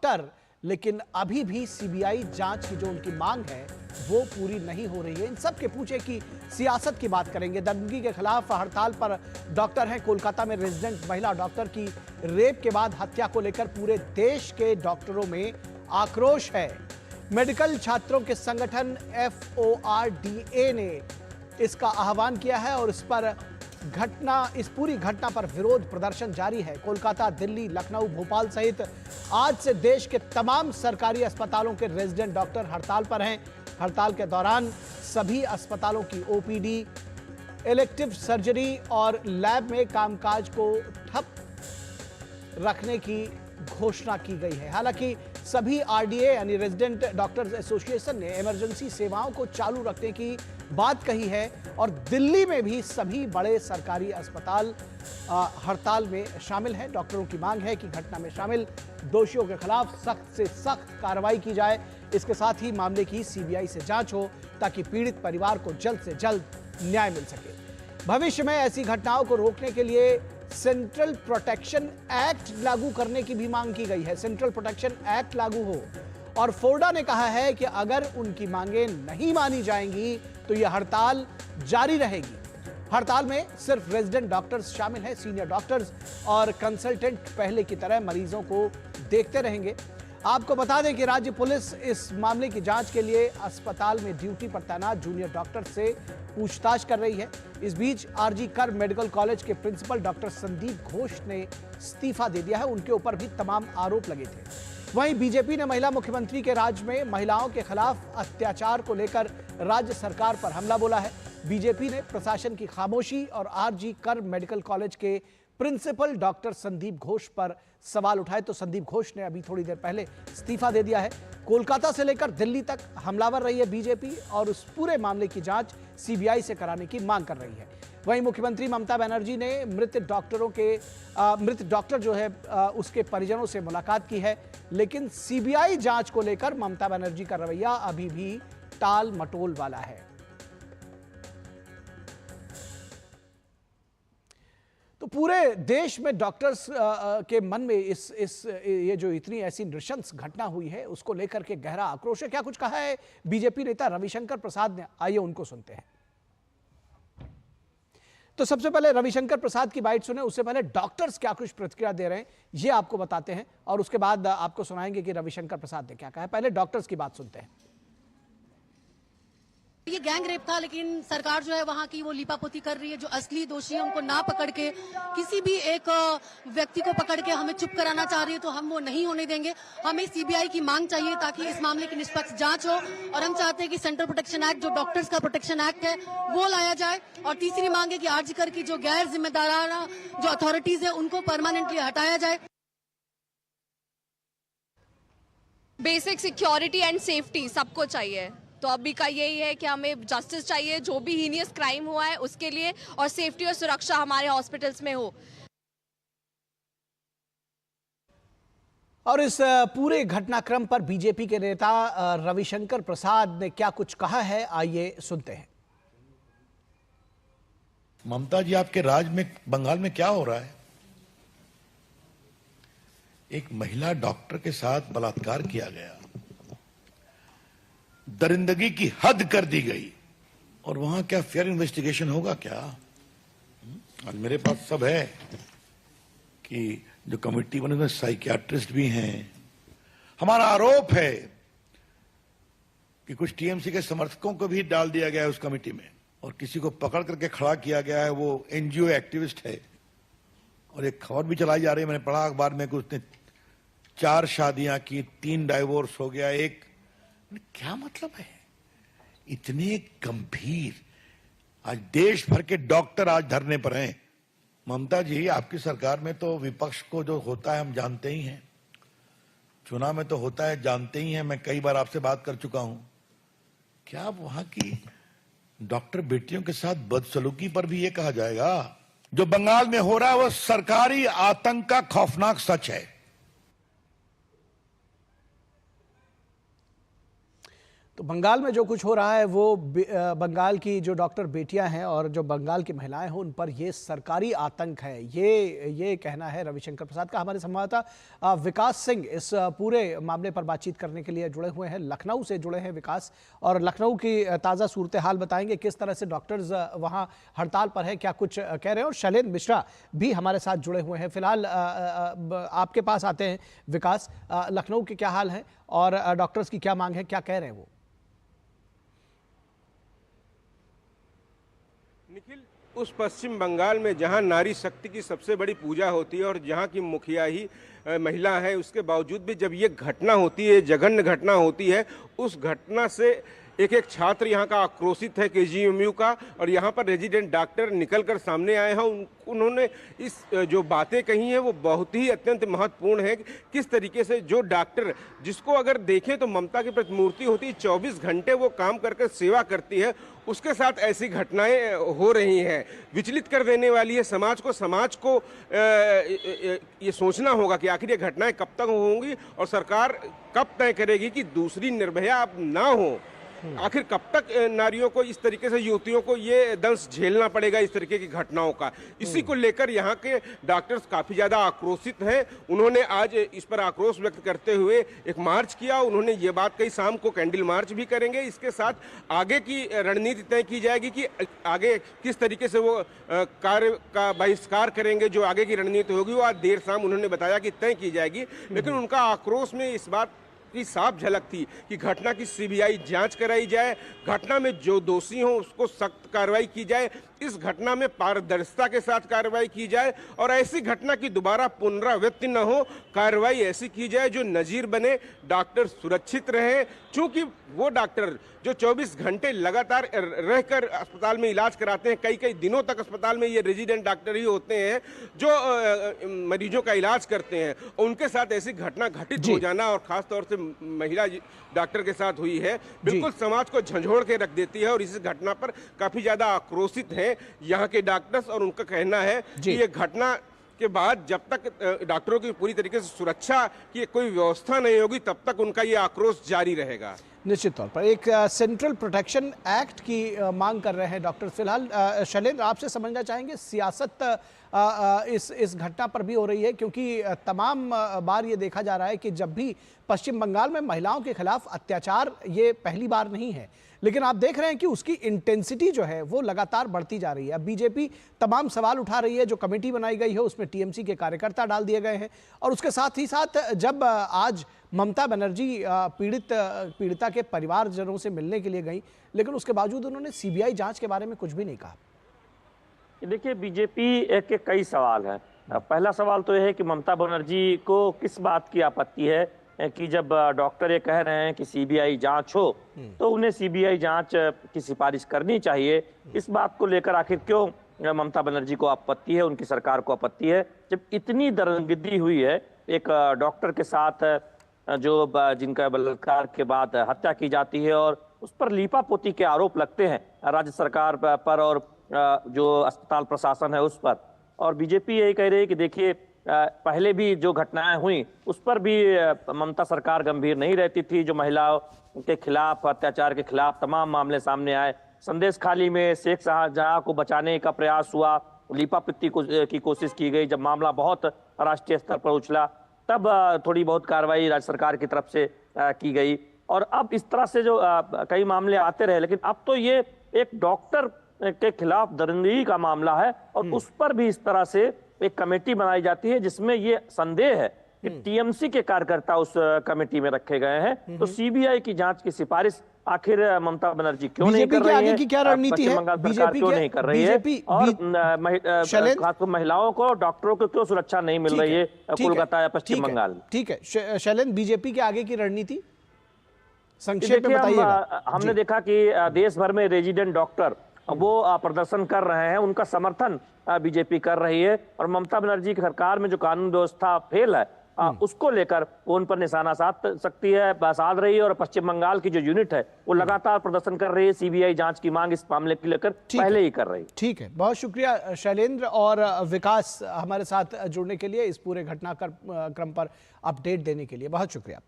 Doctor, लेकिन अभी भी सीबीआई जांच की जो उनकी मांग है वो पूरी नहीं हो रही है। इन सब के पूछे की सियासत की बात करेंगे। दंगी के खिलाफ हड़ताल पर डॉक्टर हैं। कोलकाता में रेजिडेंट महिला डॉक्टर की रेप के बाद हत्या को लेकर पूरे देश के डॉक्टरों में आक्रोश है। मेडिकल छात्रों के संगठन FORDA ने इसका आह्वान किया है और इस पूरी घटना पर विरोध प्रदर्शन जारी है। कोलकाता, दिल्ली, लखनऊ, भोपाल सहित आज से देश के तमाम सरकारी अस्पतालों के रेजिडेंट डॉक्टर हड़ताल पर हैं। हड़ताल के दौरान सभी अस्पतालों की OPD, इलेक्टिव सर्जरी और लैब में कामकाज को ठप रखने की घोषणा की गई है। हालांकि सभी RDA यानी रेजिडेंट डॉक्टर्स एसोसिएशन ने इमरजेंसी सेवाओं को चालू रखने की बात कही है और दिल्ली में भी सभी बड़े सरकारी अस्पताल हड़ताल में शामिल हैं। डॉक्टरों की मांग है कि घटना में शामिल दोषियों के खिलाफ सख्त से सख्त कार्रवाई की जाए। इसके साथ ही मामले की CBI से जांच हो ताकि पीड़ित परिवार को जल्द से जल्द न्याय मिल सके। भविष्य में ऐसी घटनाओं को रोकने के लिए सेंट्रल प्रोटेक्शन एक्ट लागू करने की भी मांग की गई है। सेंट्रल प्रोटेक्शन एक्ट लागू हो और फोर्डा ने कहा है कि अगर उनकी मांगें नहीं मानी जाएंगी तो यह हड़ताल जारी रहेगी। हड़ताल में सिर्फ रेजिडेंट डॉक्टर्स शामिल हैं। सीनियर डॉक्टर्स और कंसल्टेंट पहले की तरह मरीजों को देखते रहेंगे। आपको बता दें कि राज्य पुलिस इस मामले की जांच के लिए अस्पताल में ड्यूटी पर तैनात जूनियर डॉक्टर से पूछताछ कर रही है। इस बीच RG कर मेडिकल कॉलेज के प्रिंसिपल डॉक्टर संदीप घोष ने इस्तीफा दे दिया है। उनके ऊपर भी तमाम आरोप लगे थे। वहीं बीजेपी ने महिला मुख्यमंत्री के राज में महिलाओं के खिलाफ अत्याचार को लेकर राज्य सरकार पर हमला बोला है। बीजेपी ने प्रशासन की खामोशी और RG कर मेडिकल कॉलेज के प्रिंसिपल डॉक्टर संदीप घोष पर सवाल उठाए तो संदीप घोष ने अभी थोड़ी देर पहले इस्तीफा दे दिया है। कोलकाता से लेकर दिल्ली तक हमलावर रही है बीजेपी और उस पूरे मामले की जांच CBI से कराने की मांग कर रही है। वहीं मुख्यमंत्री ममता बनर्जी ने मृत डॉक्टर जो है उसके परिजनों से मुलाकात की है, लेकिन CBI जांच को लेकर ममता बनर्जी का रवैया अभी भी टाल मटोल वाला है। तो पूरे देश में डॉक्टर्स के मन में ये जो इतनी ऐसी नृशंस घटना हुई है उसको लेकर के गहरा आक्रोश है। क्या कुछ कहा है बीजेपी नेता रविशंकर प्रसाद ने, आइए उनको सुनते हैं। तो सबसे पहले रविशंकर प्रसाद की बाइट सुने, उससे पहले डॉक्टर्स क्या कुछ प्रतिक्रिया दे रहे हैं ये आपको बताते हैं और उसके बाद आपको सुनाएंगे कि रविशंकर प्रसाद ने क्या कहा है। पहले डॉक्टर्स की बात सुनते हैं। ये गैंग रेप था, लेकिन सरकार जो है वहाँ की वो लीपापोती कर रही है। जो असली दोषी है उनको ना पकड़ के किसी भी एक व्यक्ति को पकड़ के हमें चुप कराना चाह रही है, तो हम वो नहीं होने देंगे। हमें CBI की मांग चाहिए ताकि इस मामले की निष्पक्ष जांच हो और हम चाहते हैं कि सेंट्रल प्रोटेक्शन एक्ट जो डॉक्टर्स का प्रोटेक्शन एक्ट है वो लाया जाए। और तीसरी मांग है कि RG कर की जो गैर जिम्मेदाराना जो अथॉरिटीज है उनको परमानेंटली हटाया जाए। बेसिक सिक्योरिटी एंड सेफ्टी सबको चाहिए, तो अभी का यही है कि हमें जस्टिस चाहिए जो भी हीनियस क्राइम हुआ है उसके लिए, और सेफ्टी और सुरक्षा हमारे हॉस्पिटल्स में हो। और इस पूरे घटनाक्रम पर बीजेपी के नेता रविशंकर प्रसाद ने क्या कुछ कहा है, आइए सुनते हैं। ममता जी, आपके राज में बंगाल में क्या हो रहा है? एक महिला डॉक्टर के साथ बलात्कार किया गया, दरिंदगी की हद कर दी गई, और वहां क्या फेयर इन्वेस्टिगेशन होगा क्या? आज मेरे पास सब है कि जो कमेटी बनी उसमें साइकियाट्रिस्ट भी हैं। हमारा आरोप है कि कुछ TMC के समर्थकों को भी डाल दिया गया है उस कमेटी में और किसी को पकड़ करके खड़ा किया गया है, वो NGO एक्टिविस्ट है। और एक खबर भी चलाई जा रही है, मैंने पढ़ा अखबार में कि उसने 4 शादियां की, 3 डाइवोर्स हो गया, एक। क्या मतलब है? इतने गंभीर, आज देश भर के डॉक्टर आज धरने पर हैं। ममता जी, आपकी सरकार में तो विपक्ष को जो होता है हम जानते ही हैं, चुनाव में तो होता है जानते ही हैं। मैं कई बार आपसे बात कर चुका हूं। क्या वहां की डॉक्टर बेटियों के साथ बदसलूकी पर भी ये कहा जाएगा? जो बंगाल में हो रहा है वो सरकारी आतंक का खौफनाक सच है। तो बंगाल में जो कुछ हो रहा है वो बंगाल की जो डॉक्टर बेटियां हैं और जो बंगाल की महिलाएं हैं उन पर ये सरकारी आतंक है, ये कहना है रविशंकर प्रसाद का। हमारे संवाददाता विकास सिंह इस पूरे मामले पर बातचीत करने के लिए जुड़े हुए हैं, लखनऊ से जुड़े हैं विकास, और लखनऊ की ताज़ा सूरत हाल बताएंगे, किस तरह से डॉक्टर्स वहाँ हड़ताल पर है, क्या कुछ कह रहे हैं। और शैलेंद्र मिश्रा भी हमारे साथ जुड़े हुए हैं। फिलहाल आपके पास आते हैं विकास, लखनऊ के क्या हाल है और डॉक्टर्स की क्या मांग है, क्या कह रहे हैं वो? निखिल, उस पश्चिम बंगाल में जहां नारी शक्ति की सबसे बड़ी पूजा होती है और जहां की मुखिया ही महिला है, उसके बावजूद भी जब ये घटना होती है, जघन्य घटना होती है, उस घटना से एक छात्र यहाँ का आक्रोशित है, केजीएमयू का, और यहाँ पर रेजिडेंट डॉक्टर निकलकर सामने आए हैं। उन्होंने इस जो बातें कही हैं वो बहुत ही अत्यंत महत्वपूर्ण है। किस तरीके से जो डॉक्टर, जिसको अगर देखें तो ममता की प्रतिमूर्ति होती है, 24 घंटे वो काम करके सेवा करती है, उसके साथ ऐसी घटनाएं हो रही हैं, विचलित कर देने वाली है समाज को ये सोचना होगा कि आखिर ये घटनाएं कब तक होंगी और सरकार कब तय करेगी कि दूसरी निर्भया अब ना हो। आखिर कब तक नारियों को इस तरीके से, युवतियों को ये दंश झेलना पड़ेगा इस तरीके की घटनाओं का। इसी को लेकर यहाँ के डॉक्टर्स काफी ज्यादा आक्रोशित हैं। उन्होंने आज इस पर आक्रोश व्यक्त करते हुए एक मार्च किया। उन्होंने ये बात कही, शाम को कैंडल मार्च भी करेंगे। इसके साथ आगे की रणनीति तय की जाएगी कि आगे किस तरीके से वो कार्य का बहिष्कार करेंगे। जो आगे की रणनीति होगी वो आज देर शाम उन्होंने बताया कि तय की जाएगी। लेकिन उनका आक्रोश में इस बात की साफ झलक थी कि घटना की सीबीआई जांच कराई जाए, घटना में जो दोषी हों उसको सख्त कार्रवाई की जाए, इस घटना में पारदर्शिता के साथ कार्रवाई की जाए और ऐसी घटना की दोबारा पुनरावृत्ति न हो, कार्रवाई ऐसी की जाए जो नजीर बने, डॉक्टर सुरक्षित रहे। क्योंकि वो डॉक्टर जो 24 घंटे लगातार रहकर अस्पताल में इलाज कराते हैं, कई दिनों तक अस्पताल में ये रेजिडेंट डॉक्टर ही होते हैं जो मरीजों का इलाज करते हैं, उनके साथ ऐसी घटना घटित हो जाना और खास तौर से महिला डॉक्टर के साथ हुई है, बिल्कुल समाज को झंझोड़ के रख देती है। और इस घटना पर काफी ज्यादा आक्रोशित हैं यहाँ के डॉक्टर्स और उनका कहना है कि ये घटना के बाद जब तक डॉक्टरों की पूरी तरीके से सुरक्षा की कोई व्यवस्था नहीं होगी तब तक उनका ये आक्रोश जारी रहेगा। निश्चित तौर पर एक सेंट्रल प्रोटेक्शन एक्ट की मांग कर रहे हैं डॉक्टर। फिलहाल शैलेंद्र, आपसे समझना चाहेंगे, सियासत इस घटना पर भी हो रही है, क्योंकि तमाम बार ये देखा जा रहा है कि जब भी पश्चिम बंगाल में महिलाओं के खिलाफ अत्याचार, ये पहली बार नहीं है, लेकिन आप देख रहे हैं कि उसकी इंटेंसिटी जो है वो लगातार बढ़ती जा रही है। अब बीजेपी तमाम सवाल उठा रही है, जो कमेटी बनाई गई है उसमें टीएमसी के कार्यकर्ता डाल दिए गए हैं, और उसके साथ ही साथ जब आज ममता बनर्जी पीड़िता के परिवारजनों से मिलने के लिए गई, लेकिन उसके बावजूद उन्होंने सीबीआई जांच के बारे में कुछ भी नहीं कहा। देखिए, बीजेपी के कई सवाल हैं। पहला सवाल तो यह है कि ममता बनर्जी को किस बात की आपत्ति है कि जब डॉक्टर ये कह रहे हैं कि सीबीआई जांच हो तो उन्हें सीबीआई जांच की सिफारिश करनी चाहिए। इस बात को लेकर आखिर क्यों ममता बनर्जी को आपत्ति है, उनकी सरकार को आपत्ति है, जब इतनी दरंगिदी हुई है एक डॉक्टर के साथ जो जिनका बलात्कार के बाद हत्या की जाती है और उस पर लीपापोती के आरोप लगते हैं राज्य सरकार पर और जो अस्पताल प्रशासन है उस पर। और बीजेपी यही कह रही है कि देखिए, पहले भी जो घटनाएं हुई उस पर भी ममता सरकार गंभीर नहीं रहती थी। जो महिलाओं के खिलाफ, अत्याचार के खिलाफ तमाम मामले सामने आए, संदेश खाली में शेख शाहजहां को बचाने का प्रयास हुआ, लीपापोती की कोशिश की गई, जब मामला बहुत राष्ट्रीय स्तर पर उछला तब थोड़ी बहुत कार्रवाई राज्य सरकार की तरफ से की गई। और अब इस तरह से जो कई मामले आते रहे, लेकिन अब तो ये एक डॉक्टर के खिलाफ दरिंदगी का मामला है और उस पर भी इस तरह से एक कमेटी बनाई जाती है जिसमें ये संदेह है कि टीएमसी के कार्यकर्ता उस कमेटी में रखे गए हैं। तो सीबीआई की जांच की सिफारिश आखिर ममता बनर्जी क्यों नहीं कर रही है? आगे की क्या रणनीति है? बीजेपी क्यों नहीं कर रही है? और खासकर महिलाओं को, डॉक्टरों को क्यों सुरक्षा नहीं मिल रही है कोलकाता या पश्चिम बंगाल में? ठीक है शैलेंद्र, बीजेपी के आगे की रणनीति संक्षेप में बताइएगा। हमने देखा कि देश भर में रेजिडेंट डॉक्टर वो प्रदर्शन कर रहे हैं, उनका समर्थन बीजेपी कर रही है और ममता बनर्जी की सरकार में जो कानून व्यवस्था फेल है उसको लेकर वो उन पर निशाना साध रही है। और पश्चिम बंगाल की जो यूनिट है वो लगातार प्रदर्शन कर रही है, सीबीआई जांच की मांग इस मामले को लेकर पहले ही कर रही है। ठीक है, बहुत शुक्रिया शैलेंद्र और विकास हमारे साथ जुड़ने के लिए, इस पूरे घटनाक्रम पर अपडेट देने के लिए बहुत शुक्रिया।